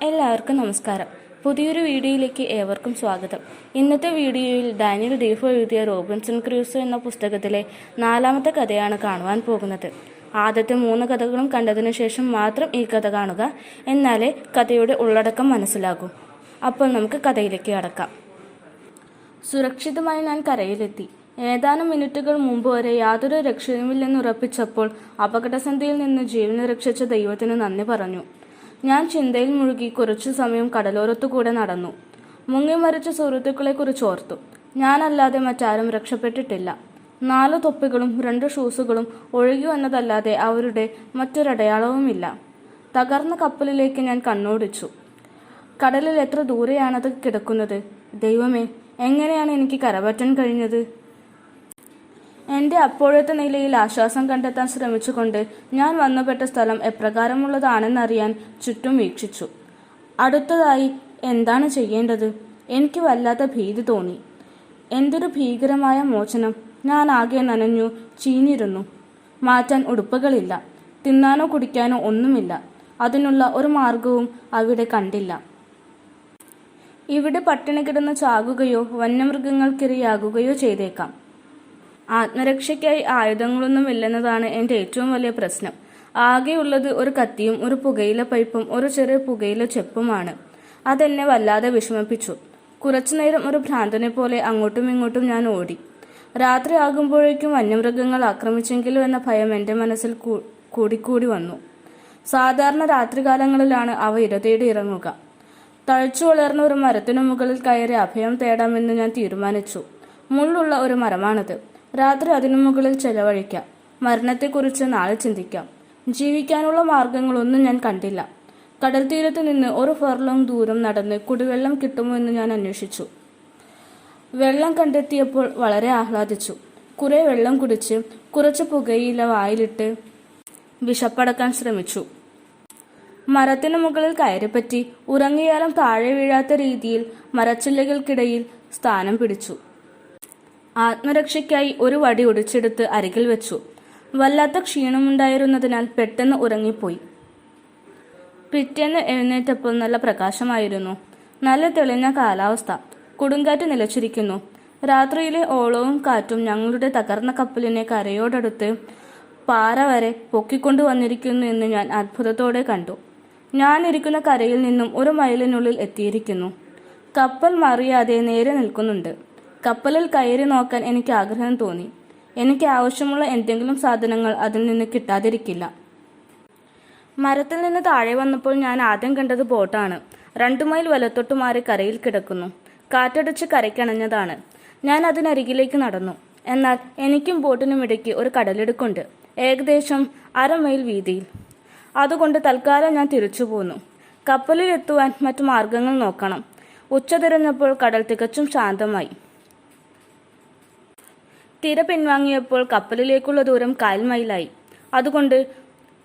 എല്ലാവർക്കും നമസ്കാരം. പുതിയൊരു വീഡിയോയിലേക്ക് ഏവർക്കും സ്വാഗതം. ഇന്നത്തെ വീഡിയോയിൽ ഡാനിയൽ ഡീഫോ എഴുതിയ റോബിൻസൺ ക്രൂസോ എന്ന പുസ്തകത്തിലെ 4ാമത്തെ കഥയാണ് കാണുവാൻ പോകുന്നത്. ആദ്യത്തെ 3 കഥകളും കണ്ടതിനു ശേഷം മാത്രം ഈ കഥ കാണുക, എന്നാലേ കഥയുടെ ഉള്ളടക്കം മനസ്സിലാകൂ. അപ്പോൾ നമുക്ക് കഥയിലേക്ക് കടക്കാം. സുരക്ഷിതമായി ഞാൻ കരയിലെത്തി. ഏതാനും മിനിറ്റുകൾ മുമ്പ് വരെ യാതൊരു രക്ഷയുമില്ലെന്നുറപ്പിച്ചപ്പോൾ അപകടസന്ധിയിൽ നിന്ന് ജീവനെ രക്ഷിച്ച ദൈവത്തിന് നന്ദി പറഞ്ഞു. ഞാൻ ചിന്തയിൽ മുഴുകി കുറച്ചു സമയം കടലോരത്തുകൂടെ നടന്നു. മുങ്ങിമരിച്ച സുഹൃത്തുക്കളെക്കുറിച്ച് ഓർത്തു. ഞാനല്ലാതെ മറ്റാരും രക്ഷപ്പെട്ടിട്ടില്ല. 4 തൊപ്പികളും 2 ഷൂസുകളും ഒഴുകി വന്നതല്ലാതെ അവരുടെ മറ്റൊരടയാളവുമില്ല. തകർന്ന കപ്പലിലേക്ക് ഞാൻ കണ്ണോടിച്ചു. കടലിൽ എത്ര ദൂരെയാണത് കിടക്കുന്നത്? ദൈവമേ, എങ്ങനെയാണ് എനിക്ക് കരപറ്റാൻ കഴിഞ്ഞത്? എൻ്റെ അപ്പോഴത്തെ നിലയിൽ ആശ്വാസം കണ്ടെത്താൻ ശ്രമിച്ചുകൊണ്ട് ഞാൻ വന്നുപെട്ട സ്ഥലം എപ്രകാരമുള്ളതാണെന്നറിയാൻ ചുറ്റും വീക്ഷിച്ചു. അടുത്തതായി എന്താണ് ചെയ്യേണ്ടത്? എനിക്ക് വല്ലാത്ത ഭീതി തോന്നി. എന്തൊരു ഭീകരമായ മോചനം! ഞാൻ ആകെ നനഞ്ഞു ചീഞ്ഞിരുന്നു. മാറ്റാൻ ഉടുപ്പുകളില്ല. തിന്നാനോ കുടിക്കാനോ ഒന്നുമില്ല. അതിനുള്ള ഒരു മാർഗവും അവിടെ കണ്ടില്ല. ഇവിടെ പട്ടിണി കിടന്ന് ചാകുകയോ വന്യമൃഗങ്ങൾക്കിരയാകുകയോ ചെയ്തേക്കാം. ആത്മരക്ഷയ്ക്കായി ആയുധങ്ങളൊന്നുമില്ലെന്നതാണ് എൻ്റെ ഏറ്റവും വലിയ പ്രശ്നം. ആകെയുള്ളത് ഒരു കത്തിയും ഒരു പുകയില പൈപ്പും ഒരു ചെറിയ പുകയില ചെപ്പുമാണ്. അതെന്നെ വല്ലാതെ വിഷമിപ്പിച്ചു. കുറച്ചുനേരം ഒരു ഭ്രാന്തനെ പോലെ അങ്ങോട്ടും ഇങ്ങോട്ടും ഞാൻ ഓടി. രാത്രി ആകുമ്പോഴേക്കും വന്യമൃഗങ്ങൾ ആക്രമിച്ചെങ്കിലോ എന്ന ഭയം എൻ്റെ മനസ്സിൽ കൂടിക്കൂടി വന്നു. സാധാരണ രാത്രികാലങ്ങളിലാണ് അവ ഇരതേടി ഇറങ്ങുക. തഴച്ചു വളർന്ന ഒരു മരത്തിനു മുകളിൽ കയറി അഭയം തേടാമെന്ന് ഞാൻ തീരുമാനിച്ചു. മുള്ളുള്ള ഒരു മരമാണത്. രാത്രി അതിനു മുകളിൽ ചെലവഴിക്കാം. മരണത്തെക്കുറിച്ച് നാളെ ചിന്തിക്കാം. ജീവിക്കാനുള്ള മാർഗങ്ങളൊന്നും ഞാൻ കണ്ടില്ല. കടൽ തീരത്ത് നിന്ന് ഒരു ഫർലോങ് ദൂരം നടന്ന് കുടിവെള്ളം കിട്ടുമോ എന്ന് ഞാൻ അന്വേഷിച്ചു. വെള്ളം കണ്ടെത്തിയപ്പോൾ വളരെ ആഹ്ലാദിച്ചു. കുറെ വെള്ളം കുടിച്ച് കുറച്ച് പുകയില വായിലിട്ട് വിശപ്പടക്കാൻ ശ്രമിച്ചു. മരത്തിനു മുകളിൽ കയറിപ്പറ്റി ഉറങ്ങിയാലും താഴെ വീഴാത്ത രീതിയിൽ മരച്ചില്ലകൾക്കിടയിൽ സ്ഥാനം പിടിച്ചു. ആത്മരക്ഷയ്ക്കായി ഒരു വടി ഒടിച്ചെടുത്ത് അരികിൽ വെച്ചു. വല്ലാത്ത ക്ഷീണമുണ്ടായിരുന്നതിനാൽ പെട്ടെന്ന് ഉറങ്ങിപ്പോയി. പിറ്റേന്ന് എഴുന്നേറ്റപ്പോൾ നല്ല പ്രകാശമായിരുന്നു. നല്ല തെളിഞ്ഞ കാലാവസ്ഥ. കൊടുങ്കാറ്റ് നിലച്ചിരിക്കുന്നു. രാത്രിയിലെ ഓളവും കാറ്റും ഞങ്ങളുടെ തകർന്ന കപ്പലിനെ കരയോടടുത്ത് പാറ വരെ പൊക്കിക്കൊണ്ടു വന്നിരിക്കുന്നു എന്ന് ഞാൻ അത്ഭുതത്തോടെ കണ്ടു. ഞാനിരിക്കുന്ന കരയിൽ നിന്നും 1 മൈലിനുള്ളിൽ എത്തിയിരിക്കുന്നു. കപ്പൽ മറിയാതെ നേരെ നിൽക്കുന്നുണ്ട്. കപ്പലിൽ കയറി നോക്കാൻ എനിക്ക് ആഗ്രഹം തോന്നി. എനിക്ക് ആവശ്യമുള്ള എന്തെങ്കിലും സാധനങ്ങൾ അതിൽ നിന്ന് കിട്ടാതിരിക്കില്ല. മരത്തിൽ നിന്ന് താഴെ വന്നപ്പോൾ ഞാൻ ആദ്യം കണ്ടത് ബോട്ടാണ്. 2 മൈൽ വലത്തോട്ട് മാറി കരയിൽ കിടക്കുന്നു. കാറ്റടിച്ച് കരയ്ക്കണഞ്ഞതാണ്. ഞാൻ അതിനരികിലേക്ക് നടന്നു. എന്നാൽ എനിക്കും ബോട്ടിനും ഇടയ്ക്ക് ഒരു കടലിടുക്കുണ്ട്, ഏകദേശം 1/2 മൈൽ വീതിയിൽ. അതുകൊണ്ട് തൽക്കാലം ഞാൻ തിരിച്ചു പോന്നു. കപ്പലിൽ എത്തുവാൻ മറ്റു മാർഗങ്ങൾ നോക്കണം. ഉച്ച തിരിഞ്ഞപ്പോൾ കടൽ തികച്ചും ശാന്തമായി. തിര പിൻവാങ്ങിയപ്പോൾ കപ്പലിലേക്കുള്ള ദൂരം 1/4 മൈലായി. അതുകൊണ്ട്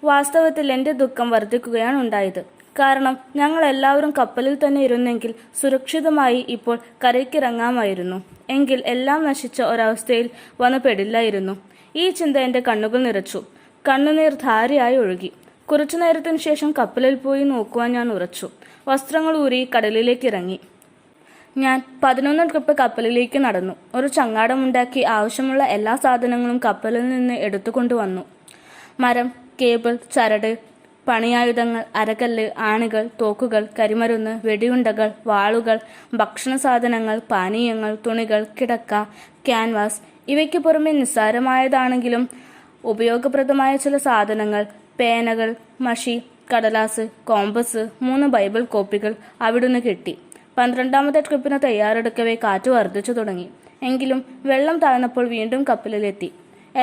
വാസ്തവത്തിൽ എൻ്റെ ദുഃഖം വർദ്ധിക്കുകയാണ് ഉണ്ടായത്. കാരണം ഞങ്ങൾ എല്ലാവരും കപ്പലിൽ തന്നെ ഇരുന്നെങ്കിൽ സുരക്ഷിതമായി ഇപ്പോൾ കരയ്ക്കിറങ്ങാമായിരുന്നു. എങ്കിൽ എല്ലാം നശിച്ച ഒരവസ്ഥയിൽ വന്നു പെടില്ലായിരുന്നു. ഈ ചിന്ത എൻ്റെ കണ്ണുകൾ നിറച്ചു. കണ്ണുനീർ ധാരയായി ഒഴുകി. കുറച്ചു നേരത്തിനു ശേഷം കപ്പലിൽ പോയി നോക്കുവാൻ ഞാൻ ഉറച്ചു. വസ്ത്രങ്ങൾ ഊരി കടലിലേക്ക് ഇറങ്ങി. ഞാൻ 11 ട്രിപ്പ് കപ്പലിലേക്ക് നടന്നു. ഒരു ചങ്ങാടമുണ്ടാക്കി ആവശ്യമുള്ള എല്ലാ സാധനങ്ങളും കപ്പലിൽ നിന്ന് എടുത്തുകൊണ്ടുവന്നു. മരം, കേബിൾ, ചരട്, പണിയായുധങ്ങൾ, അരകല്ല്, ആണികൾ, തോക്കുകൾ, കരിമരുന്ന്, വെടിയുണ്ടകൾ, വാളുകൾ, ഭക്ഷണ സാധനങ്ങൾ, പാനീയങ്ങൾ, തുണികൾ, കിടക്ക, ക്യാൻവാസ്. ഇവയ്ക്ക് പുറമെ നിസ്സാരമായതാണെങ്കിലും ഉപയോഗപ്രദമായ ചില സാധനങ്ങൾ: പേനകൾ, മഷി, കടലാസ്, കോമ്പസ്, 3 ബൈബിൾ കോപ്പികൾ അവിടുന്ന് കിട്ടി. 12ാമത്തെ ട്രിപ്പിന് തയ്യാറെടുക്കവേ കാറ്റ് വർദ്ധിച്ചു തുടങ്ങി. എങ്കിലും വെള്ളം താഴ്ന്നപ്പോൾ വീണ്ടും കപ്പലിലെത്തി.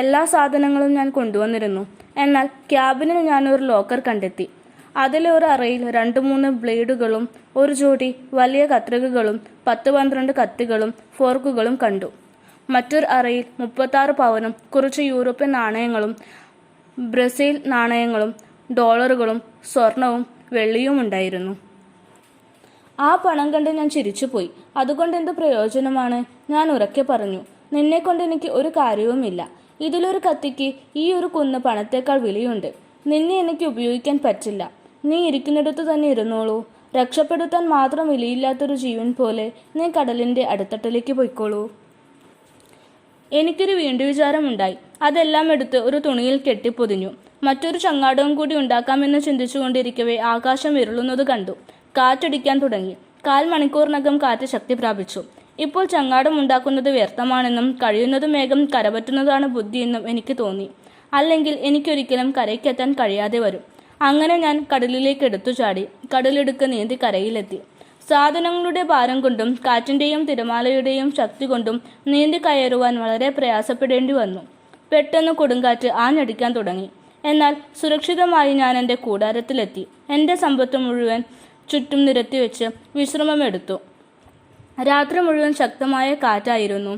എല്ലാ സാധനങ്ങളും ഞാൻ കൊണ്ടുവന്നിരുന്നു. എന്നാൽ ക്യാബിനിൽ ഞാൻ ഒരു ലോക്കർ കണ്ടെത്തി. അതിലെ ഒരു അറയിൽ 2-3 ബ്ലേഡുകളും 1 ജോഡി വലിയ കത്രികകളും 10-12 കത്തികളും ഫോർക്കുകളും കണ്ടു. മറ്റൊരു അറയിൽ 36 പവനും കുറച്ച് യൂറോപ്യൻ നാണയങ്ങളും ബ്രസീൽ നാണയങ്ങളും ഡോളറുകളും സ്വർണവും വെള്ളിയും ഉണ്ടായിരുന്നു. ആ പണം കണ്ട് ഞാൻ ചിരിച്ചുപോയി. അതുകൊണ്ട് എന്ത് പ്രയോജനമാണ്? ഞാൻ ഉറക്കെ പറഞ്ഞു. നിന്നെക്കൊണ്ട് എനിക്ക് ഒരു കാര്യവുമില്ല. ഇതിലൊരു കത്തിക്ക് ഈ ഒരു കുന്ന് പണത്തേക്കാൾ വിലയുണ്ട്. നിന്നെ എനിക്ക് ഉപയോഗിക്കാൻ പറ്റില്ല. നീ ഇരിക്കുന്നിടത്ത് തന്നെ ഇരുന്നോളൂ. രക്ഷപ്പെടുത്താൻ മാത്രം വിലയില്ലാത്തൊരു ജീവൻ പോലെ നീ കടലിൻ്റെ അടിത്തട്ടിലേക്ക് പോയിക്കോളൂ. എനിക്കൊരു വീണ്ടുവിചാരമുണ്ടായി. അതെല്ലാം എടുത്ത് ഒരു തുണിയിൽ കെട്ടിപ്പൊതിഞ്ഞു. മറ്റൊരു ചങ്ങാടവും കൂടി ഉണ്ടാക്കാമെന്ന് ചിന്തിച്ചുകൊണ്ടിരിക്കവേ ആകാശം ഇരുളുന്നത് കണ്ടു. കാറ്റടിക്കാൻ തുടങ്ങി. 1/4 മണിക്കൂറിനകം കാറ്റ് ശക്തി പ്രാപിച്ചു. ഇപ്പോൾ ചങ്ങാടം ഉണ്ടാക്കുന്നത് വ്യർത്ഥമാണെന്നും കഴിയുന്നതും വേഗം കരപറ്റുന്നതാണ് ബുദ്ധിയെന്നും എനിക്ക് തോന്നി. അല്ലെങ്കിൽ എനിക്കൊരിക്കലും കരയ്ക്കെത്താൻ കഴിയാതെ വരും. അങ്ങനെ ഞാൻ കടലിലേക്ക് എടുത്തു ചാടി. കടലിടുക്ക് നീന്തി കരയിലെത്തി. സാധനങ്ങളുടെ ഭാരം കൊണ്ടും കാറ്റിൻ്റെയും തിരമാലയുടെയും ശക്തി കൊണ്ടും നീന്തി കയറുവാൻ വളരെ പ്രയാസപ്പെടേണ്ടി വന്നു. പെട്ടെന്ന് കൊടുങ്കാറ്റ് ആഞ്ഞടിക്കാൻ തുടങ്ങി. എന്നാൽ സുരക്ഷിതമായി ഞാൻ എൻ്റെ കൂടാരത്തിലെത്തി. എൻ്റെ സമ്പത്ത് മുഴുവൻ ചുറ്റും നിരത്തിവെച്ച് വിശ്രമമെടുത്തു. രാത്രി മുഴുവൻ ശക്തമായ കാറ്റായിരുന്നു.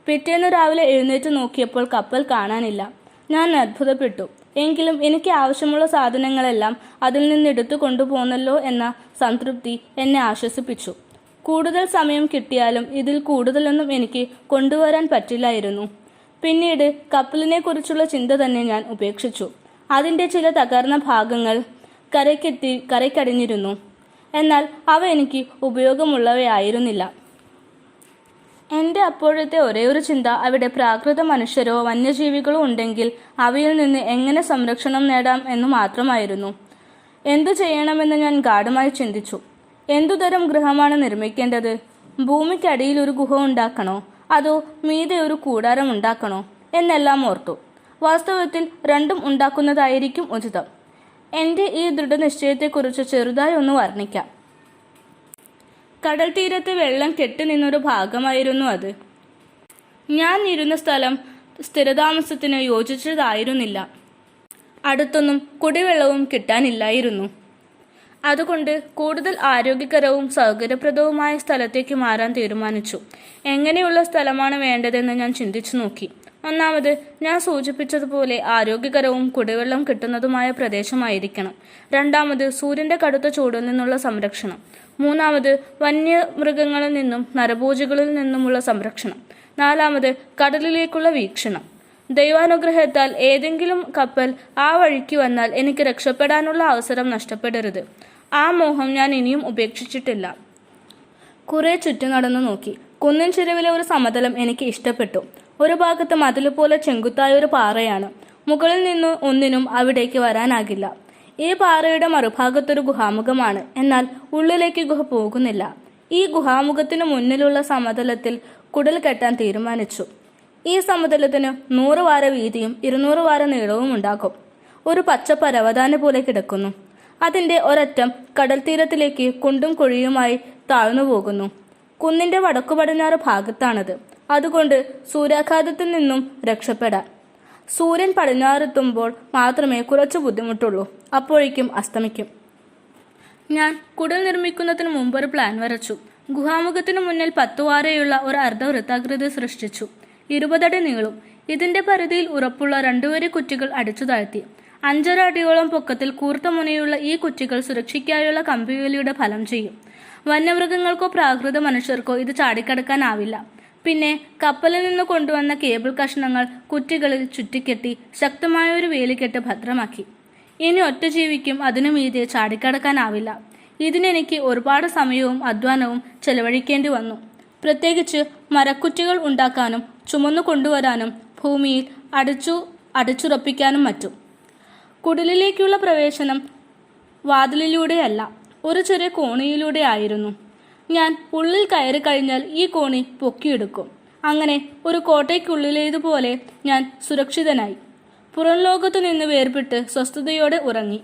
പിറ്റേന്ന് രാവിലെ എഴുന്നേറ്റ് നോക്കിയപ്പോൾ കപ്പൽ കാണാനില്ല. ഞാൻ അത്ഭുതപ്പെട്ടു. എങ്കിലും എനിക്ക് ആവശ്യമുള്ള സാധനങ്ങളെല്ലാം അതിൽ നിന്ന് എടുത്തു കൊണ്ടുപോന്നല്ലോ എന്ന സംതൃപ്തി എന്നെ ആശ്വസിപ്പിച്ചു. കൂടുതൽ സമയം കിട്ടിയാലും ഇതിൽ കൂടുതലൊന്നും എനിക്ക് കൊണ്ടുവരാൻ പറ്റില്ലായിരുന്നു. പിന്നീട് കപ്പലിനെക്കുറിച്ചുള്ള ചിന്ത തന്നെ ഞാൻ ഉപേക്ഷിച്ചു. അതിൻ്റെ ചില തകർന്ന ഭാഗങ്ങൾ കരയ്ക്കടിഞ്ഞിരുന്നു. എന്നാൽ അവ എനിക്ക് ഉപയോഗമുള്ളവയായിരുന്നില്ല. എൻ്റെ അപ്പോഴത്തെ ഒരേയൊരു ചിന്ത അവിടെ പ്രാകൃത മനുഷ്യരോ വന്യജീവികളോ ഉണ്ടെങ്കിൽ അവയിൽ നിന്ന് എങ്ങനെ സംരക്ഷണം നേടാം എന്നു മാത്രമായിരുന്നു. എന്തു ചെയ്യണമെന്ന് ഞാൻ ഗാഢമായി ചിന്തിച്ചു. എന്തുതരം ഗൃഹമാണ് നിർമ്മിക്കേണ്ടത്? ഭൂമിക്കടിയിൽ ഒരു ഗുഹ ഉണ്ടാക്കണോ, അതോ മീതെ ഒരു കൂടാരം ഉണ്ടാക്കണോ എന്നെല്ലാം ഓർത്തു. വാസ്തവത്തിൽ രണ്ടും ഉണ്ടാക്കുന്നതായിരിക്കും ഉചിതം. എൻ്റെ ഈ ദൃഢനിശ്ചയത്തെക്കുറിച്ച് ചെറുതായി ഒന്ന് വർണ്ണിക്കാം. കടൽ തീരത്ത് വെള്ളം കെട്ടി നിന്നൊരു ഭാഗമായിരുന്നു അത്. ഞാൻ ഇരുന്ന സ്ഥലം സ്ഥിരതാമസത്തിന് യോജിച്ചതായിരുന്നില്ല. അടുത്തൊന്നും കുടിവെള്ളവും കിട്ടാനില്ലായിരുന്നു. അതുകൊണ്ട് കൂടുതൽ ആരോഗ്യകരവും സൗകര്യപ്രദവുമായ സ്ഥലത്തേക്ക് മാറാൻ തീരുമാനിച്ചു. എങ്ങനെയുള്ള സ്ഥലമാണ് വേണ്ടതെന്ന് ഞാൻ ചിന്തിച്ചു നോക്കി. ഒന്നാമത്, ഞാൻ സൂചിപ്പിച്ചതുപോലെ ആരോഗ്യകരവും കുടിവെള്ളം കിട്ടുന്നതുമായ പ്രദേശമായിരിക്കണം. രണ്ടാമത്, സൂര്യൻ്റെ കടുത്ത ചൂടിൽ നിന്നുള്ള സംരക്ഷണം. മൂന്നാമത്, വന്യമൃഗങ്ങളിൽ നിന്നും നരഭോജികളിൽ നിന്നുമുള്ള സംരക്ഷണം. നാലാമത്, കടലിലേക്കുള്ള വീക്ഷണം. ദൈവാനുഗ്രഹത്താൽ ഏതെങ്കിലും കപ്പൽ ആ വഴിക്ക് വന്നാൽ എനിക്ക് രക്ഷപ്പെടാനുള്ള അവസരം നഷ്ടപ്പെടരുത്. ആ മോഹം ഞാൻ ഇനിയും ഉപേക്ഷിച്ചിട്ടില്ല. കുറെ ചുറ്റും നടന്നു നോക്കി. കുന്നിൻ ചെരുവിലെ ഒരു സമതലം എനിക്ക് ഇഷ്ടപ്പെട്ടു. ഒരു ഭാഗത്ത് മതിൽ പോലെ ചെങ്കുത്തായ ഒരു പാറയാണ്. മുകളിൽ നിന്ന് ഒന്നിനും അവിടേക്ക് വരാനാകില്ല. ഈ പാറയുടെ മറുഭാഗത്തൊരു ഗുഹാമുഖമാണ്. എന്നാൽ ഉള്ളിലേക്ക് ഗുഹ പോകുന്നില്ല. ഈ ഗുഹാമുഖത്തിനു മുന്നിലുള്ള സമതലത്തിൽ കുടിൽ കെട്ടാൻ തീരുമാനിച്ചു. ഈ സമതലത്തിന് 100 വാര വീതിയും 200 വാര നീളവും ഉണ്ടാകും. ഒരു പച്ച പരവതാനി പോലെ കിടക്കുന്നു. അതിൻ്റെ ഒരറ്റം കടൽ തീരത്തിലേക്ക് കുണ്ടും കുഴിയുമായി താഴ്ന്നു പോകുന്നു. കുന്നിൻ്റെ വടക്കു പടിഞ്ഞാറ് ഭാഗത്താണത്. അതുകൊണ്ട് സൂര്യാഘാതത്തിൽ നിന്നും രക്ഷപ്പെടാൻ സൂര്യൻ പടിഞ്ഞാറെത്തുമ്പോൾ മാത്രമേ കുറച്ച് ബുദ്ധിമുട്ടുള്ളൂ. അപ്പോഴേക്കും അസ്തമിക്കും. ഞാൻ കുടിൽ നിർമ്മിക്കുന്നതിന് മുമ്പ് ഒരു പ്ലാൻ വരച്ചു. ഗുഹാമുഖത്തിനു മുന്നിൽ 10 വാരയുള്ള ഒരു അർദ്ധവൃത്താകൃതി സൃഷ്ടിച്ചു. 20 അടി നീളും. ഇതിന്റെ പരിധിയിൽ ഉറപ്പുള്ള 2 വരി കുറ്റികൾ അടിച്ചു താഴ്ത്തി. 5.5 അടിയോളം പൊക്കത്തിൽ കൂർത്ത മുനയുള്ള ഈ കുറ്റികൾ സുരക്ഷയ്ക്കായുള്ള കമ്പിവേലിയുടെ ഫലം ചെയ്യും. വന്യമൃഗങ്ങൾക്കോ പ്രാകൃത മനുഷ്യർക്കോ ഇത് ചാടിക്കടക്കാനാവില്ല. പിന്നെ കപ്പലിൽ നിന്ന് കൊണ്ടുവന്ന കേബിൾ കഷ്ണങ്ങൾ കുറ്റികളിൽ ചുറ്റിക്കെട്ടി ശക്തമായ ഒരു വേലിക്കെട്ട് ഭദ്രമാക്കി. ഇനി ഒറ്റ ജീവിക്കും അതിനു മീതെ ചാടിക്കടക്കാനാവില്ല. ഇതിനെനിക്ക് ഒരുപാട് സമയവും അധ്വാനവും ചെലവഴിക്കേണ്ടി വന്നു. പ്രത്യേകിച്ച് മരക്കുറ്റികൾ ഉണ്ടാക്കാനും ചുമന്നു കൊണ്ടുവരാനും ഭൂമിയിൽ അടിച്ചുറപ്പിക്കാനും മറ്റും. കുടിലിലേക്കുള്ള പ്രവേശനം വാതിലിലൂടെയല്ല, ഒരു ചെറിയ കോണിയിലൂടെ ആയിരുന്നു. ഞാൻ ഉള്ളിൽ കയറി കഴിഞ്ഞാൽ ഈ കോണി പൊക്കിയെടുക്കും. അങ്ങനെ ഒരു കോട്ടയ്ക്കുള്ളിലേതുപോലെ ഞാൻ സുരക്ഷിതനായി പുറം ലോകത്തു നിന്ന് വേർപെട്ട് സ്വസ്ഥതയോടെ ഉറങ്ങി.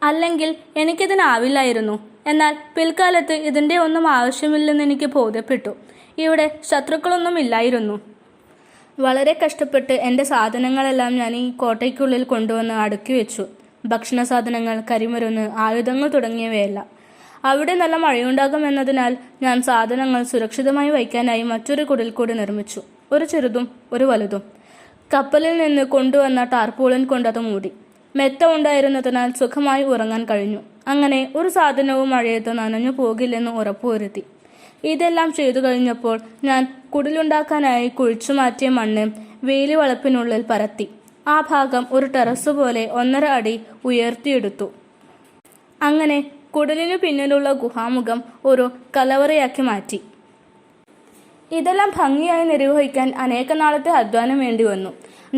അല്ലെങ്കിൽ എനിക്കിതിനാവില്ലായിരുന്നു. എന്നാൽ പിൽക്കാലത്ത് ഇതിൻ്റെ ഒന്നും ആവശ്യമില്ലെന്ന് എനിക്ക് ബോധ്യപ്പെട്ടു. ഇവിടെ ശത്രുക്കളൊന്നും ഇല്ലായിരുന്നു. വളരെ കഷ്ടപ്പെട്ട് എൻ്റെ സാധനങ്ങളെല്ലാം ഞാൻ ഈ കോട്ടയ്ക്കുള്ളിൽ കൊണ്ടുവന്ന് അടുക്കി വെച്ചു. ഭക്ഷണ സാധനങ്ങൾ, കരിമരുന്ന്, ആയുധങ്ങൾ തുടങ്ങിയവയല്ല. അവിടെ നല്ല മഴയുണ്ടാകുമെന്നതിനാൽ ഞാൻ സാധനങ്ങൾ സുരക്ഷിതമായി വയ്ക്കാനായി മറ്റൊരു കുടിൽ കൂടി നിർമ്മിച്ചു. ഒരു ചെറുതും ഒരു വലുതും. കപ്പലിൽ നിന്ന് കൊണ്ടുവന്ന ടാർപോളിൻ കൊണ്ടത് മൂടി. മെത്ത ഉണ്ടായിരുന്നതിനാൽ സുഖമായി ഉറങ്ങാൻ കഴിഞ്ഞു. അങ്ങനെ ഒരു സാധനവും മഴയത്ത് നനഞ്ഞു പോകില്ലെന്ന് ഉറപ്പുവരുത്തി. ഇതെല്ലാം ചെയ്തു കഴിഞ്ഞപ്പോൾ ഞാൻ കുടിലുണ്ടാക്കാനായി കുഴിച്ചു മാറ്റിയ മണ്ണ് വേലി വളപ്പിനുള്ളിൽ പരത്തി. ആ ഭാഗം ഒരു ടെറസ് പോലെ 1.5 അടി ഉയർത്തിയെടുത്തു. അങ്ങനെ കുടലിനു പിന്നിലുള്ള ഗുഹാമുഖം ഒരു കലവറയാക്കി മാറ്റി. ഇതെല്ലാം ഭംഗിയായി നിർവഹിക്കാൻ അനേക നാളത്തെ അധ്വാനം വേണ്ടി വന്നു.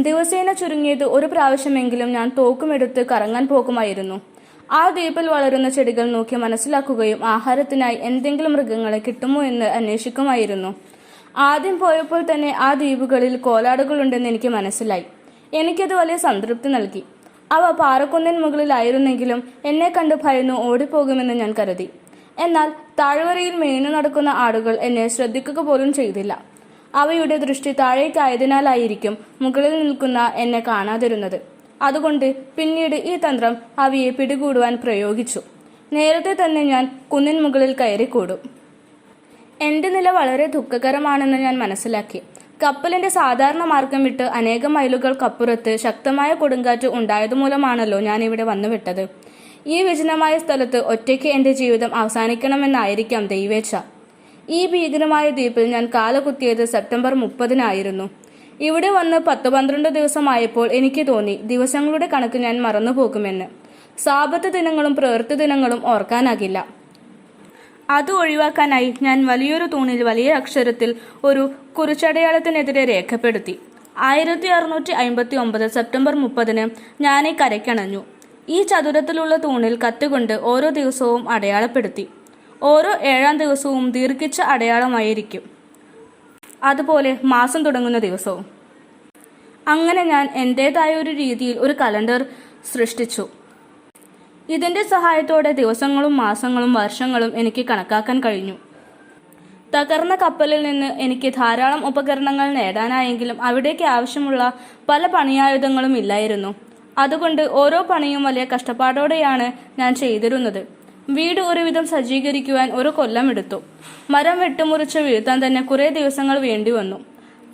ദിവസേന ചുരുങ്ങിയത് ഒരു പ്രാവശ്യമെങ്കിലും ഞാൻ തോക്കുമെടുത്ത് കറങ്ങാൻ പോകുമായിരുന്നു. ആ ദ്വീപിൽ വളരുന്ന ചെടികൾ നോക്കി മനസ്സിലാക്കുകയും ആഹാരത്തിനായി എന്തെങ്കിലും മൃഗങ്ങളെ കിട്ടുമോ എന്ന് അന്വേഷിക്കുമായിരുന്നു. ആദ്യം പോയപ്പോൾ തന്നെ ആ ദ്വീപുകളിൽ കോലാടുകളുണ്ടെന്ന് എനിക്ക് മനസ്സിലായി. എനിക്കത് വലിയ സംതൃപ്തി നൽകി. അവ പാറക്കുന്നിൻ മുകളിലായിരുന്നെങ്കിലും എന്നെ കണ്ട് ഭയന്നു ഓടിപ്പോകുമെന്ന് ഞാൻ കരുതി. എന്നാൽ താഴ്വരയിൽ മേഞ്ഞു നടക്കുന്ന ആടുകൾ എന്നെ ശ്രദ്ധിക്കുക പോലും ചെയ്തില്ല. അവയുടെ ദൃഷ്ടി താഴേക്കായതിനാലായിരിക്കും മുകളിൽ നിൽക്കുന്ന എന്നെ കാണാതിരുന്നത്. അതുകൊണ്ട് പിന്നീട് ഈ തന്ത്രം അവയെ പിടികൂടുവാൻ പ്രയോഗിച്ചു. നേരത്തെ തന്നെ ഞാൻ കുന്നിൻ മുകളിൽ കയറിക്കൂടും. എന്റെ നില വളരെ ദുഃഖകരമാണെന്ന് ഞാൻ മനസ്സിലാക്കി. കപ്പലിന്റെ സാധാരണ മാർഗം വിട്ട് അനേകം മൈലുകൾക്കപ്പുറത്ത് ശക്തമായ കൊടുങ്കാറ്റ് ഉണ്ടായതുമൂലമാണല്ലോ ഞാൻ ഇവിടെ വന്നുവിട്ടത്. ഈ വിജനമായ സ്ഥലത്ത് ഒറ്റയ്ക്ക് എന്റെ ജീവിതം അവസാനിക്കണമെന്നായിരിക്കാം ദൈവേച്ഛ. ഈ ഭീകരമായ ദ്വീപിൽ ഞാൻ കാലുകുത്തിയത് സെപ്റ്റംബർ 30-നായിരുന്നു. ഇവിടെ വന്ന് 10-12 ദിവസമായപ്പോൾ എനിക്ക് തോന്നി ദിവസങ്ങളുടെ കണക്ക് ഞാൻ മറന്നുപോകുമെന്ന്. സാപത്ത് ദിനങ്ങളും പ്രവൃത്തി ദിനങ്ങളും ഓർക്കാനാകില്ല. അത് ഒഴിവാക്കാനായി ഞാൻ വലിയൊരു തൂണിൽ വലിയ അക്ഷരത്തിൽ ഒരു കുറിച്ചടയാളത്തിനെതിരെ രേഖപ്പെടുത്തി. 1659 സെപ്റ്റംബർ 30-ന് ഞാനീ കരയ്ക്കണഞ്ഞു. ഈ ചതുരത്തിലുള്ള തൂണിൽ കത്തുകൊണ്ട് ഓരോ ദിവസവും അടയാളപ്പെടുത്തി. ഓരോ 7-ാം ദിവസവും ദീർഘിച്ച അടയാളമായിരിക്കും, അതുപോലെ മാസം തുടങ്ങുന്ന ദിവസവും. അങ്ങനെ ഞാൻ എൻ്റേതായ ഒരു രീതിയിൽ ഒരു കലണ്ടർ സൃഷ്ടിച്ചു. ഇതിന്റെ സഹായത്തോടെ ദിവസങ്ങളും മാസങ്ങളും വർഷങ്ങളും എനിക്ക് കണക്കാക്കാൻ കഴിഞ്ഞു. തകർന്ന കപ്പലിൽ നിന്ന് എനിക്ക് ധാരാളം ഉപകരണങ്ങൾ നേടാനായെങ്കിലും അവിടേക്ക് ആവശ്യമുള്ള പല പണിയായുധങ്ങളും ഇല്ലായിരുന്നു. അതുകൊണ്ട് ഓരോ പണിയും വലിയ കഷ്ടപ്പാടോടെയാണ് ഞാൻ ചെയ്തിരുന്നത്. വീട് ഒരുവിധം സജ്ജീകരിക്കുവാൻ 1 കൊല്ലമെടുത്തു. മരം വെട്ടുമുറിച്ച് വീഴ്ത്താൻ തന്നെ കുറേ ദിവസങ്ങൾ വേണ്ടി വന്നു.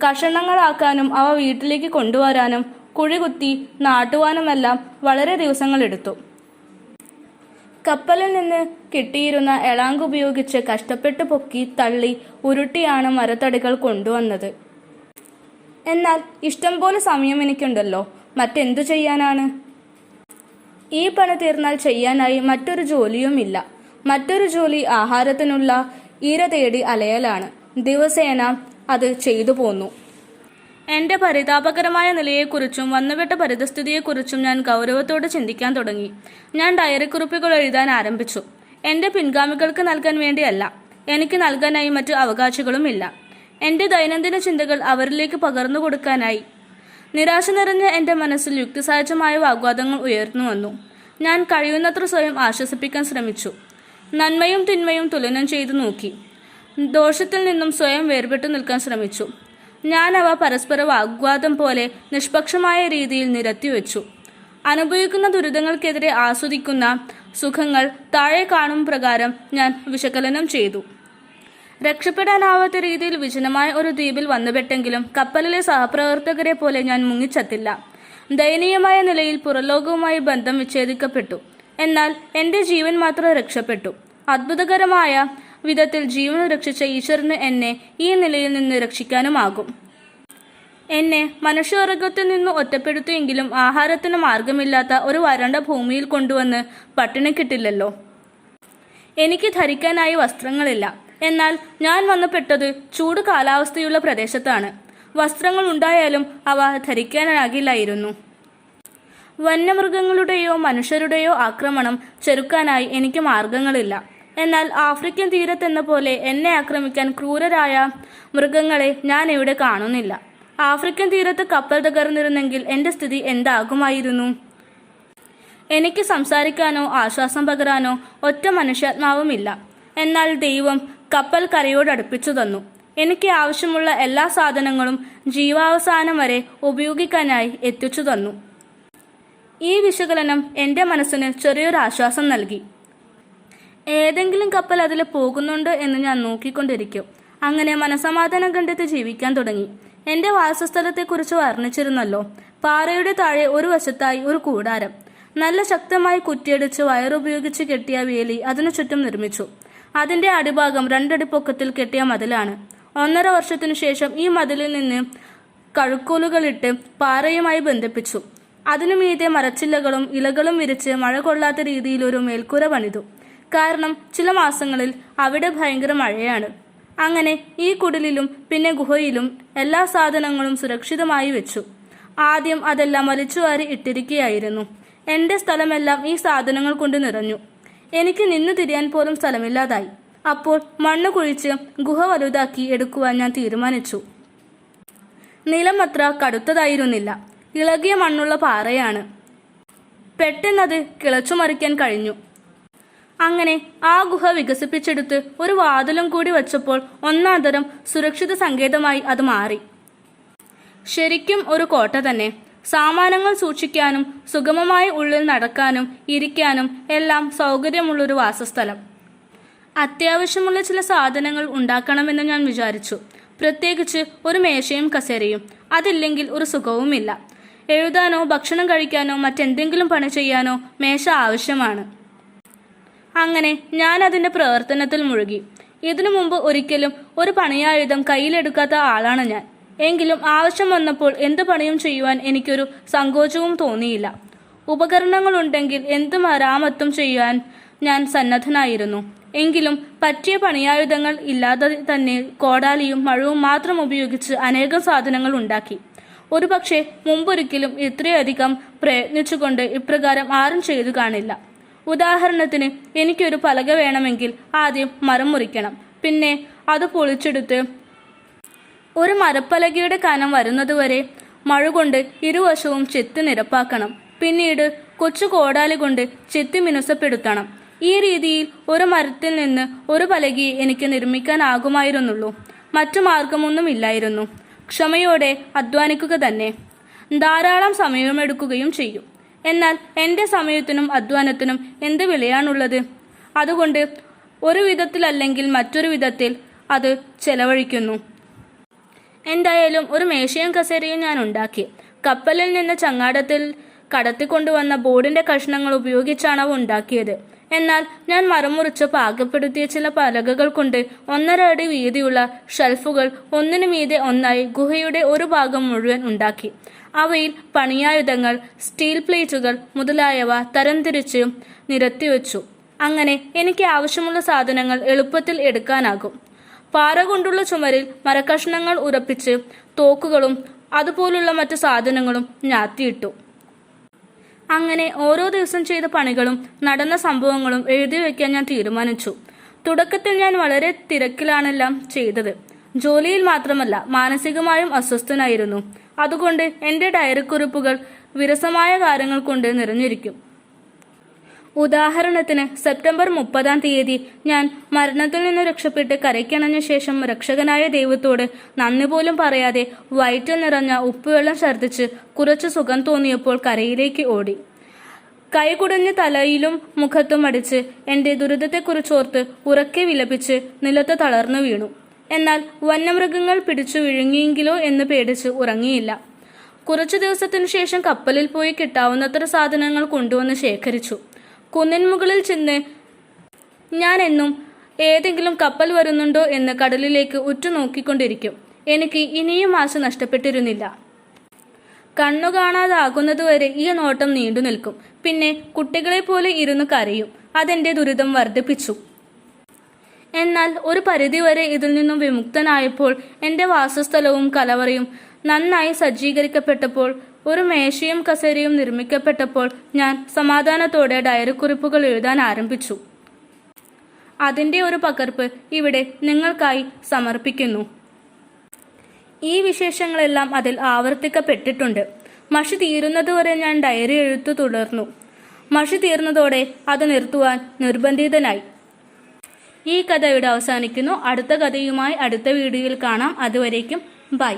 കഷണങ്ങളാക്കാനും അവ വീട്ടിലേക്ക് കൊണ്ടുവരാനും കുഴികുത്തി നാട്ടുവാനുമെല്ലാം വളരെ ദിവസങ്ങളെടുത്തു. കപ്പലിൽ നിന്ന് കിട്ടിയിരുന്ന എളാങ്ക് ഉപയോഗിച്ച് കഷ്ടപ്പെട്ട് പൊക്കി തള്ളി ഉരുട്ടിയാണ് മരത്തടികൾ കൊണ്ടുവന്നത്. എന്നാൽ ഇഷ്ടം പോലെ സമയം എനിക്കുണ്ടല്ലോ, മറ്റെന്തു ചെയ്യാനാണ്? ഈ പണി തീർന്നാൽ ചെയ്യാനായി മറ്റൊരു ജോലിയുമില്ല. മറ്റൊരു ജോലി ആഹാരത്തിനുള്ള ഇര തേടി അലയലാണ്. ദിവസേന അത് ചെയ്തു പോന്നു. എന്റെ പരിതാപകരമായ നിലയെക്കുറിച്ചും വന്നുവിട്ട പരിതസ്ഥിതിയെക്കുറിച്ചും ഞാൻ ഗൗരവത്തോടെ ചിന്തിക്കാൻ തുടങ്ങി. ഞാൻ ഡയറിക്കുറിപ്പുകൾ എഴുതാൻ ആരംഭിച്ചു. എന്റെ പിൻഗാമികൾക്ക് നൽകാൻ വേണ്ടിയല്ല, എനിക്ക് നൽകാനായി മറ്റു അവകാശികളുമില്ല. എന്റെ ദൈനംദിന ചിന്തകൾ അവരിലേക്ക് പകർന്നു കൊടുക്കാനായി. നിരാശ നിറഞ്ഞ എന്റെ മനസ്സിൽ യുക്തിസഹജമായ വാഗ്വാദങ്ങൾ ഉയർന്നു വന്നു. ഞാൻ കഴിയുന്നത്ര സ്വയം ആശ്വസിപ്പിക്കാൻ ശ്രമിച്ചു. നന്മയും തിന്മയും തുലനം ചെയ്തു നോക്കി. ദോഷത്തിൽ നിന്നും സ്വയം വേർപെട്ടു നിൽക്കാൻ ശ്രമിച്ചു. ഞാൻ അവ പരസ്പര വാഗ്വാദം പോലെ നിഷ്പക്ഷമായ രീതിയിൽ നിരത്തിവെച്ചു. അനുഭവിക്കുന്ന ദുരിതങ്ങൾക്കെതിരെ ആസ്വദിക്കുന്ന സുഖങ്ങൾ താഴെ കാണും പ്രകാരം ഞാൻ വിശകലനം ചെയ്തു. രക്ഷപ്പെടാനാവാത്ത രീതിയിൽ വിജനമായ ഒരു ദ്വീപിൽ വന്നുപെട്ടെങ്കിലും കപ്പലിലെ സഹപ്രവർത്തകരെ പോലെ ഞാൻ മുങ്ങിച്ചത്തില്ല. ദയനീയമായ നിലയിൽ പുറലോകവുമായി ബന്ധം വിച്ഛേദിക്കപ്പെട്ടു. എന്നാൽ എന്റെ ജീവൻ മാത്രം രക്ഷപ്പെട്ടു. അത്ഭുതകരമായ വിധത്തിൽ ജീവൻ രക്ഷിച്ച ഈശ്വരന് എന്നെ ഈ നിലയിൽ നിന്ന് രക്ഷിക്കാനുമാകും. എന്നെ മനുഷ്യവർഗത്തിൽ നിന്ന് ഒറ്റപ്പെടുത്തിയെങ്കിലും ആഹാരത്തിന് മാർഗമില്ലാത്ത ഒരു വരണ്ട ഭൂമിയിൽ കൊണ്ടുവന്ന് പട്ടിണി കിട്ടില്ലല്ലോ. എനിക്ക് ധരിക്കാനായി വസ്ത്രങ്ങളില്ല. എന്നാൽ ഞാൻ വന്നുപെട്ടത് ചൂട് കാലാവസ്ഥയുള്ള പ്രദേശത്താണ്. വസ്ത്രങ്ങൾ ഉണ്ടായാലും അവ ധരിക്കാനാകില്ലായിരുന്നു. വന്യമൃഗങ്ങളുടെയോ മനുഷ്യരുടെയോ ആക്രമണം ചെറുക്കാനായി എനിക്ക് മാർഗങ്ങളില്ല. എന്നാൽ ആഫ്രിക്കൻ തീരത്തെന്ന പോലെ എന്നെ ആക്രമിക്കാൻ ക്രൂരരായ മൃഗങ്ങളെ ഞാൻ ഇവിടെ കാണുന്നില്ല. ആഫ്രിക്കൻ തീരത്ത് കപ്പൽ തകർന്നിരുന്നെങ്കിൽ എന്റെ സ്ഥിതി എന്താകുമായിരുന്നു? എനിക്ക് സംസാരിക്കാനോ ആശ്വാസം പകരാനോ ഒറ്റ മനുഷ്യാത്മാവുമില്ല. എന്നാൽ ദൈവം കപ്പൽ കരയോടടുപ്പിച്ചു തന്നു. എനിക്ക് ആവശ്യമുള്ള എല്ലാ സാധനങ്ങളും ജീവാവസാനം വരെ ഉപയോഗിക്കാനായി എത്തിച്ചു തന്നു. ഈ വിശകലനം എന്റെ മനസ്സിന് ചെറിയൊരു ആശ്വാസം നൽകി. ഏതെങ്കിലും കപ്പൽ അതിൽ പോകുന്നുണ്ടോ എന്ന് ഞാൻ നോക്കിക്കൊണ്ടിരിക്കും. അങ്ങനെ മനസമാധാനം കണ്ടെത്തി ജീവിക്കാൻ തുടങ്ങി. എന്റെ വാസസ്ഥലത്തെക്കുറിച്ച് വർണ്ണിച്ചിരുന്നല്ലോ. പാറയുടെ താഴെ ഒരു വശത്തായി ഒരു കൂടാരം. നല്ല ശക്തമായി കുറ്റിയടിച്ച് വയറുപയോഗിച്ച് കെട്ടിയ വേലി അതിനു ചുറ്റും നിർമ്മിച്ചു. അതിന്റെ അടിഭാഗം 2 അടി പൊക്കത്തിൽ കെട്ടിയ മതിലാണ്. 1.5 വർഷത്തിനു ശേഷം ഈ മതിലിൽ നിന്ന് കഴുക്കോലുകളിട്ട് പാറയുമായി ബന്ധിപ്പിച്ചു. അതിനു മീതെ മരച്ചില്ലകളും ഇലകളും വിരിച്ച് മഴ കൊള്ളാത്ത രീതിയിൽ ഒരു മേൽക്കൂര പണിതു. കാരണം ചില മാസങ്ങളിൽ അവിടെ ഭയങ്കര മഴയാണ്. അങ്ങനെ ഈ കുടിലിലും പിന്നെ ഗുഹയിലും എല്ലാ സാധനങ്ങളും സുരക്ഷിതമായി വെച്ചു. ആദ്യം അതെല്ലാം വലിച്ചുവാരി ഇട്ടിരിക്കുകയായിരുന്നു. എൻ്റെ സ്ഥലമെല്ലാം ഈ സാധനങ്ങൾ കൊണ്ട് നിറഞ്ഞു. എനിക്ക് നിന്നു തിരിയാൻ പോലും സ്ഥലമില്ലാതായി. അപ്പോൾ മണ്ണ് കുഴിച്ച് ഗുഹ വലുതാക്കി എടുക്കുവാൻ ഞാൻ തീരുമാനിച്ചു. നിലം അത്ര കടുത്തതായിരുന്നില്ല, ഇളകിയ മണ്ണുള്ള പാറയാണ്. പെട്ടെന്നത് കിളച്ചു മറിക്കാൻ കഴിഞ്ഞു. അങ്ങനെ ആ ഗുഹ വികസിപ്പിച്ചെടുത്ത് ഒരു വാതിലും കൂടി വച്ചപ്പോൾ ഒന്നാന്തരം സുരക്ഷിത സങ്കേതമായി അത് മാറി. ശരിക്കും ഒരു കോട്ട തന്നെ. സാമാനങ്ങൾ സൂക്ഷിക്കാനും സുഗമമായി ഉള്ളിൽ നടക്കാനും ഇരിക്കാനും എല്ലാം സൗകര്യമുള്ളൊരു വാസസ്ഥലം. അത്യാവശ്യമുള്ള ചില സാധനങ്ങൾ ഉണ്ടാക്കണമെന്ന് ഞാൻ വിചാരിച്ചു. പ്രത്യേകിച്ച് ഒരു മേശയും കസേരയും. അതില്ലെങ്കിൽ ഒരു സുഖവുമില്ല. എഴുതാനോ ഭക്ഷണം കഴിക്കാനോ മറ്റെന്തെങ്കിലും പണി ചെയ്യാനോ മേശ ആവശ്യമാണ്. അങ്ങനെ ഞാൻ അതിൻ്റെ പ്രവർത്തനത്തിൽ മുഴുകി. ഇതിനു മുമ്പ് ഒരിക്കലും ഒരു പണിയായുധം കയ്യിലെടുക്കാത്ത ആളാണ് ഞാൻ. എങ്കിലും ആവശ്യം വന്നപ്പോൾ എന്ത് പണിയും ചെയ്യുവാൻ എനിക്കൊരു സങ്കോചവും തോന്നിയില്ല. ഉപകരണങ്ങളുണ്ടെങ്കിൽ എന്ത് മരാമത്തും ചെയ്യാൻ ഞാൻ സന്നദ്ധനായിരുന്നു. എങ്കിലും പറ്റിയ പണിയായുധങ്ങൾ ഇല്ലാതെ തന്നെ കോടാലിയും മഴവും മാത്രം ഉപയോഗിച്ച് അനേകം സാധനങ്ങൾ ഉണ്ടാക്കി. ഒരുപക്ഷെ മുമ്പൊരിക്കലും ഇത്രയധികം പ്രയത്നിച്ചുകൊണ്ട് ഇപ്രകാരം ആരും ചെയ്തു കാണില്ല. ഉദാഹരണത്തിന്, എനിക്കൊരു പലക വേണമെങ്കിൽ ആദ്യം മരം മുറിക്കണം. പിന്നെ അത് പൊളിച്ചെടുത്ത് ഒരു മരപ്പലകയുടെ കനം വരുന്നതുവരെ മഴ കൊണ്ട് ഇരുവശവും ചെത്തി നിരപ്പാക്കണം. പിന്നീട് കൊച്ചു കോടാലി കൊണ്ട് ചെത്തി മിനുസപ്പെടുത്തണം. ഈ രീതിയിൽ ഒരു മരത്തിൽ നിന്ന് ഒരു പലകയെ എനിക്ക് നിർമ്മിക്കാനാകുമായിരുന്നുള്ളൂ. മറ്റു മാർഗമൊന്നുമില്ലായിരുന്നു. ക്ഷമയോടെ അധ്വാനിക്കുക തന്നെ. ധാരാളം സമയമെടുക്കുകയും ചെയ്യും. എന്നാൽ എൻ്റെ സമയത്തിനും അധ്വാനത്തിനും എന്ത് വിലയാണുള്ളത്? അതുകൊണ്ട് ഒരു വിധത്തിലല്ലെങ്കിൽ മറ്റൊരു വിധത്തിൽ അത് ചെലവഴിക്കുന്നു. എന്തായാലും ഒരു മേശയും കസേരയും ഞാൻ ഉണ്ടാക്കി. കപ്പലിൽ നിന്ന് ചങ്ങാടത്തിൽ കടത്തിക്കൊണ്ടുവന്ന ബോർഡിൻ്റെ കഷ്ണങ്ങൾ ഉപയോഗിച്ചാണ് അവ ഉണ്ടാക്കിയത്. എന്നാൽ ഞാൻ മരം മുറിച്ച് പാകപ്പെടുത്തിയ ചില പലകകൾ കൊണ്ട് 1.5 അടി വീതിയുള്ള ഷെൽഫുകൾ ഒന്നിനു മീതെ ഒന്നായി ഗുഹയുടെ ഒരു ഭാഗം മുഴുവൻ ഉണ്ടാക്കി. അവയിൽ പണിയായുധങ്ങൾ, സ്റ്റീൽ പ്ലേറ്റുകൾ മുതലായവ തരംതിരിച്ച് നിരത്തിവെച്ചു. അങ്ങനെ എനിക്ക് ആവശ്യമുള്ള സാധനങ്ങൾ എളുപ്പത്തിൽ എടുക്കാനാകും. പാറ കൊണ്ടുള്ള ചുമരിൽ മരക്കഷ്ണങ്ങൾ ഉറപ്പിച്ച് തോക്കുകളും അതുപോലുള്ള മറ്റു സാധനങ്ങളും ഞാത്തിയിട്ടു. അങ്ങനെ ഓരോ ദിവസം ചെയ്ത പണികളും നടന്ന സംഭവങ്ങളും എഴുതി വയ്ക്കാൻ ഞാൻ തീരുമാനിച്ചു. തുടക്കത്തിൽ ഞാൻ വളരെ തിരക്കിലാണെല്ലാം ചെയ്തത്. ജോലിയിൽ മാത്രമല്ല, മാനസികമായും അസ്വസ്ഥനായിരുന്നു. അതുകൊണ്ട് എൻ്റെ ഡയറിക്കുറിപ്പുകൾ വിരസമായ കാര്യങ്ങൾ കൊണ്ട് നിറഞ്ഞിരിക്കും. ഉദാഹരണത്തിന്, സെപ്റ്റംബർ 30-ാം തീയതി ഞാൻ മരണത്തിൽ നിന്ന് രക്ഷപ്പെട്ട് കരയ്ക്കണഞ്ഞ ശേഷം രക്ഷകനായ ദൈവത്തോട് നന്ദി പോലും പറയാതെ വയറ്റിൽ നിറഞ്ഞ ഉപ്പുവെള്ളം ഛർദ്ദിച്ച് കുറച്ച് സുഖം തോന്നിയപ്പോൾ കരയിലേക്ക് ഓടി. കൈകുടഞ്ഞ് തലയിലും മുഖത്തും അടിച്ച് എൻ്റെ ദുരിതത്തെക്കുറിച്ചോർത്ത് ഉറക്കെ വിലപിച്ച് നിലത്ത് തളർന്നു വീണു. എന്നാൽ വന്യമൃഗങ്ങൾ പിടിച്ചു വിഴുങ്ങിയെങ്കിലോ എന്ന് പേടിച്ച് ഉറങ്ങിയില്ല. കുറച്ചു ദിവസത്തിനു ശേഷം കപ്പലിൽ പോയി കിട്ടാവുന്നത്ര സാധനങ്ങൾ കൊണ്ടുവന്ന് ശേഖരിച്ചു. കുന്നിൻ മുകളിൽ ചെന്ന് ഞാൻ എന്നും ഏതെങ്കിലും കപ്പൽ വരുന്നുണ്ടോ എന്ന് കടലിലേക്ക് ഉറ്റുനോക്കിക്കൊണ്ടിരിക്കും. എനിക്ക് ഇനിയും ആശ നഷ്ടപ്പെട്ടിരുന്നില്ല. കണ്ണു കാണാതാകുന്നതുവരെ ഈ നോട്ടം നീണ്ടു നിൽക്കും. പിന്നെ കുട്ടികളെ പോലെ ഇരുന്ന് കരയും. അതെന്റെ ദുരിതം വർദ്ധിപ്പിച്ചു. എന്നാൽ ഒരു പരിധിവരെ ഇതിൽ നിന്നും വിമുക്തനായപ്പോൾ എൻ്റെ വാസസ്ഥലവും കലവറയും നന്നായി സജ്ജീകരിക്കപ്പെട്ടപ്പോൾ ഒരു മേശയും കസേരയും നിർമ്മിക്കപ്പെട്ടപ്പോൾ ഞാൻ സമാധാനത്തോടെ ഡയറിക്കുറിപ്പുകൾ എഴുതാൻ ആരംഭിച്ചു. അതിൻ്റെ ഒരു പകർപ്പ് ഇവിടെ നിങ്ങൾക്കായി സമർപ്പിക്കുന്നു. ഈ വിശേഷങ്ങളെല്ലാം അതിൽ ആവർത്തിക്കപ്പെട്ടിട്ടുണ്ട്. മഷി തീരുന്നതുവരെ ഞാൻ ഡയറി എഴുത്തു തുടർന്നു. മഷി തീർന്നതോടെ അത് നിർത്തുവാൻ നിർബന്ധിതനായി. ഈ കഥ ഇവിടെ അവസാനിക്കുന്നു. അടുത്ത കഥയുമായി അടുത്ത വീഡിയോയിൽ കാണാം. അതുവരേക്കും ബൈ.